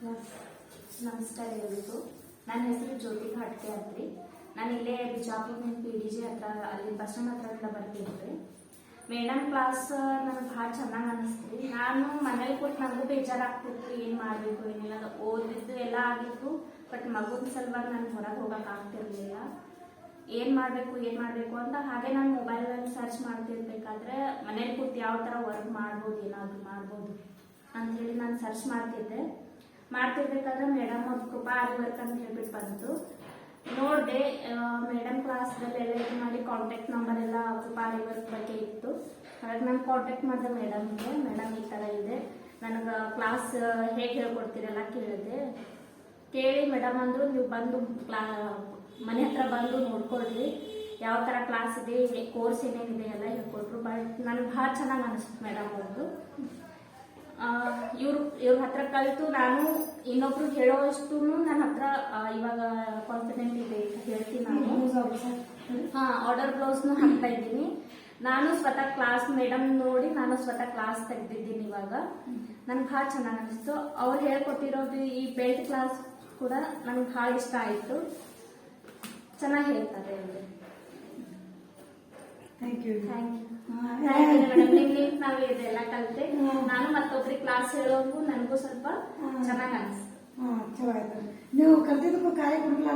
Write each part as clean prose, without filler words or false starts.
ನಮಸ್ಕಾರ ಎಲ್ಲರಿಗೂ. ನನ್ನ ಹೆಸರು ಜ್ಯೋತಿ ಘಾಟ್ಗೆ ಅಂತ್ರಿ. ನಾನು ಇಲ್ಲೇ ಬಿಜಾಪುರ PDG ಹತ್ರ ಅಲ್ಲಿ ಬಸ್ ಸ್ಟ್ಯಾಂಡ್ ಹತ್ರ ಬರ್ತಿದ್ರಿ. ಮೇಡಮ್ ಕ್ಲಾಸ್ ನನಗೆ ಭಾಳ ಚೆನ್ನಾಗಿ ಅನಿಸ್ತು. ನಾನು ಮನೇಲಿ ಕೂತು ನನಗೂ ಬೇಜಾರಾಗ್ತಿತ್ತು, ಏನು ಮಾಡಬೇಕು ಏನಿಲ್ಲ. ಓದಿದ್ದು ಎಲ್ಲ ಆಗಿತ್ತು, ಬಟ್ ಮಗುನ ಸಲುವಾಗಿ ನಾನು ಹೊರಗೆ ಹೋಗಕ್ಕೆ ಆಗ್ತಿರ್ಲಿಲ್ಲ. ಏನು ಮಾಡಬೇಕು ಅಂತ ಹಾಗೆ ನಾನು ಮೊಬೈಲಲ್ಲಿ ಸರ್ಚ್ ಮಾಡ್ತಿರ್ಬೇಕಾದ್ರೆ ಮನೇಲಿ ಕೂತು ಯಾವ ಥರ ವರ್ಕ್ ಮಾಡ್ಬೋದು, ಏನಾದರೂ ಮಾಡ್ಬೋದು ಅಂಥೇಳಿ ನಾನು ಸರ್ಚ್ ಮಾಡ್ತಿರ್ಬೇಕಾದ್ರೆ ಮೇಡಮ್ ಅವ್ರ ಕೃಪಾ ಆರಿ ವರ್ಕ್ ಅಂತ ಹೇಳ್ಬಿಟ್ಟು ಬಂತು. ನೋಡಿದೆ ಮೇಡಮ್ ಕ್ಲಾಸ್ದಲ್ಲಿ ಎಲ್ಲ ಇದು ಮಾಡಿ ಕಾಂಟ್ಯಾಕ್ಟ್ ನಂಬರ್ ಎಲ್ಲ ಕೃಪಾ ಆರಿ ವರ್ಕ್ ಬಗ್ಗೆ ಇತ್ತು. ಹಾಗಾಗಿ ನಾನು ಕಾಂಟ್ಯಾಕ್ಟ್ ಮಾಡಿದೆ ಮೇಡಮ್ಗೆ. ಮೇಡಮ್ ಈ ಥರ ಇದೆ, ನನಗೆ ಕ್ಲಾಸ್ ಹೇಗೆ ಹೇಳ್ಕೊಡ್ತೀರಲ್ಲ ಕೇಳಿ ಮೇಡಮ್ ಅಂದರು, ನೀವು ಬಂದು ಮನೆ ಹತ್ರ ಬಂದು ನೋಡ್ಕೊಳ್ರಿ ಯಾವ ಥರ ಕ್ಲಾಸ್ ಇದೆ, ಕೋರ್ಸ್ ಏನೇನಿದೆ ಎಲ್ಲ ಹೇಳ್ಕೊಟ್ರು. ಬಟ್ ನನಗೆ ಭಾಳ ಚೆನ್ನಾಗಿ ಅನಿಸ್ತು ಮೇಡಮ್ ಅವ್ರದ್ದು. ಇವ್ರ ಹತ್ರ ಕಲಿತು ನಾನು ಇನ್ನೊಬ್ರು ಹೇಳೋಷ್ಟು ನನ್ನ ಹತ್ರ ಇವಾಗ ಕಾನ್ಫಿಡೆಂಟ್ ಇದೆ ಹೇಳ್ತೀನಿ. ನಾನು ಆರ್ಡರ್ ಬ್ಲೌಸ್ನು ಹಾಕ್ತಾ ಇದ್ದೀನಿ. ನಾನು ಸ್ವತಃ ಕ್ಲಾಸ್ ಮೇಡಮ್ ನೋಡಿ ನಾನು ಸ್ವತಃ ಕ್ಲಾಸ್ ತೆಗೆದಿದ್ದೀನಿ. ಇವಾಗ ನನ್ಗೆ ಭಾಳ ಚೆನ್ನಾಗಿ ಅನಿಸ್ತು. ಅವ್ರು ಹೇಳ್ಕೊಟ್ಟಿರೋದು ಈ ಬೆಲ್ಟ್ ಕ್ಲಾಸ್ ಕೂಡ ನನಗೆ ಭಾಳ ಇಷ್ಟ ಆಯಿತು. ಚೆನ್ನಾಗಿ ಹೇಳ್ತಾರೆ ಅವರು. Thank you madam. ನಿಮ್ಗೆ ನಾವು ಇದೆಲ್ಲ ಕಲಿತೆ. ನಾನು ಮತ್ತೊಬ್ರಿಗೆ ಕ್ಲಾಸ್ ಹೇಳೋದು ನನಗೂ ಸ್ವಲ್ಪ ಚೆನ್ನಾಗಿ ಅನಿಸ್ತು. ಚಲೋ ಆಯ್ತು. ನೀವು ಕಲ್ತಿದ್ದಕ್ಕೂ ಕಾಯಿ ಕೊಡಲ್ಲ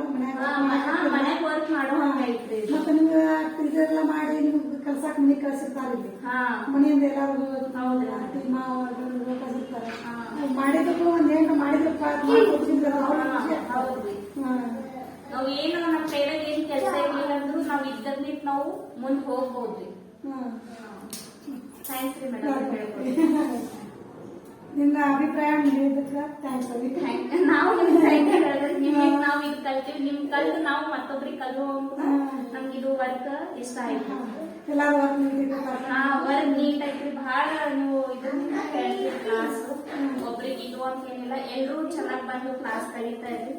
ಮನೆಗೆ ವರ್ಕ್ ಮಾಡೋ ಐತ್ರಿ. ಮತ್ತೆ ನಿಮ್ಗೆ ಇದೆಲ್ಲ ಮಾಡಿ ನಿಮ್ಗೆ ಕಲ್ಸಕ್ ಮನೆ ಕಳ್ಸಿರ್ತಾರ ಇಲ್ಲಿ ಮನೆಯಿಂದ ಎಲ್ಲಾರು ಕಳ್ಸಿರ್ತಾರೆ. ಮಾಡಿದಕ್ಕೂ ಒಂದೇನು ಮಾಡಿದ್ರಪ್ಪ ಹೌದ್ರಿ. ನಾವು ಏನು ನಮ್ಮ ಕೈಯಾಗ ಏನ್ ಕೆಲಸ ಇರ್ಲಿಲ್ಲ ಅಂದ್ರೂ ನಾವು ಇದ್ದಲ್ಲಿ ನಾವು ಮುಂದೆ ಹೋಗ್ಬೋದ್ರಿ. ಥ್ಯಾಂಕ್ಸ್ ರೀ ಮೇಡಮ್ ಹೇಳ್ಕೊಡಿ. ನಿನ್ನ ಅಭಿಪ್ರಾಯ ಹೇಳಿದ್ದಕ್ಕೆ ಥ್ಯಾಂಕ್ಸ್. ನಾವು ನಿಮ್ಗೆ ನಾವು ಇದು ಕಲ್ತೀವಿ, ನಿಮ್ ಕಲ್ತು ನಾವು ಮತ್ತೊಬ್ರಿಗೆ ಕಲಿಯುವಂಗ ನಮ್ಗೆ ಇದು ವರ್ಕ್ ಇಷ್ಟ ಆಯ್ತು. ಎಲ್ಲಾರು ವರ್ಕ್ ನೀಟ್ ಐತ್ರಿ. ಬಹಳ ನೀವು ಇದನ್ನ ಕೇಳ್ತೀವಿ ಕ್ಲಾಸ್. ಒಬ್ರಿಗೆ ಇದು ಅಂತ ಏನಿಲ್ಲ, ಎಲ್ಲರೂ ಚೆನ್ನಾಗಿ ಬಂದು ಕ್ಲಾಸ್ ಕಲಿತಾ ಇದ್ರಿ.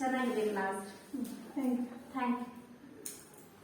ಚೆನ್ನಾಗಿದೆ ಕ್ಲಾಸ್. Thank you.